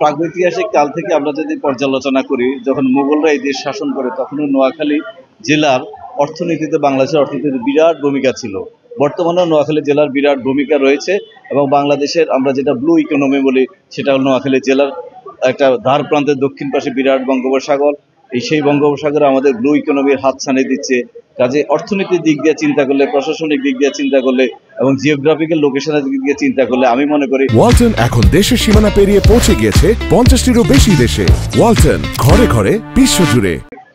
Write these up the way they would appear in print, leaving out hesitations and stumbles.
প্রাগৈতিহাসিক কাল থেকে আমরা যদি পর্যালোচনা করি, যখন মুঘলরা এই দেশ শাসন করে তখনও নোয়াখালী জেলার অর্থনীতিতে, বাংলাদেশের অর্থনীতিতে বিরাট ভূমিকা ছিল। বর্তমানেও নোয়াখালী জেলার বিরাট ভূমিকা রয়েছে এবং বাংলাদেশের আমরা যেটা ব্লু ইকোনমি বলি, সেটা হল নোয়াখালী জেলার একটা ধার প্রান্তের দক্ষিণ পাশে বিরাট বঙ্গোপসাগর। সেই বঙ্গোপসাগরে আমাদের ব্লু ইকোনমির হাতছানি দিচ্ছে। কাজে অর্থনীতির দিক দিয়ে চিন্তা করলে, প্রশাসনিক দিক দিয়ে চিন্তা করলে এবং জিওগ্রাফিক্যাল লোকেশনের দিক দিয়ে চিন্তা করলে আমি মনে করি ওয়ালটন এখন দেশের সীমানা পেরিয়ে পৌঁছে গিয়েছে 50টিরও বেশি দেশে। ওয়ালটন, ঘরে ঘরে বিশ্বজুড়ে।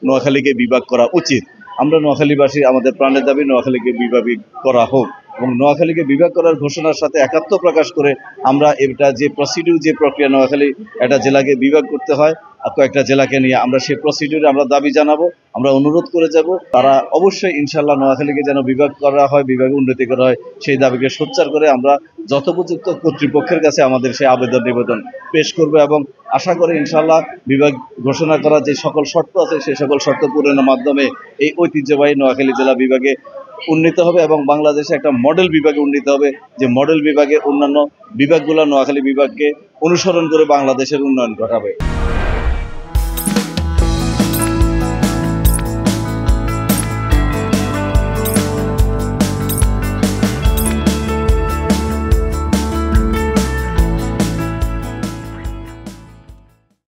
নোয়াখালীকে বিভাগ করা উচিত। আমরা নোয়াখালীবাসী, আমাদের প্রাণের দাবি নোয়াখালীকে বিভাগ করা হোক এবং নোয়াখালীকে বিভাগ করার ঘোষণার সাথে একাত্ম প্রকাশ করে আমরা এটা যে প্রসিডিউর, যে প্রক্রিয়া, নোয়াখালী একটা জেলাকে বিভাগ করতে হয় কয়েকটা জেলাকে নিয়ে, আমরা সেই প্রসিডিউরে আমরা দাবি জানাবো, আমরা অনুরোধ করে যাব। তারা অবশ্যই ইনশাল্লাহ নোয়াখালীকে যেন বিভাগ করা হয়, বিভাগে উন্নতি করা হয়, সেই দাবিকে সোচ্চার করে আমরা যথোপযুক্ত কর্তৃপক্ষের কাছে আমাদের সেই আবেদন নিবেদন পেশ করবো এবং আশা করি ইনশাল্লাহ বিভাগ ঘোষণা করার যে সকল শর্ত আছে সেই সকল শর্ত পূরণের মাধ্যমে এই ঐতিহ্যবাহী নোয়াখালী জেলা বিভাগে উন্নীত হবে এবং বাংলাদেশে একটা মডেল বিভাগে উন্নীত হবে, যে মডেল বিভাগে অন্যান্য বিভাগগুলো নোয়াখালী বিভাগকে অনুসরণ করে বাংলাদেশের উন্নয়ন ঘটাবে।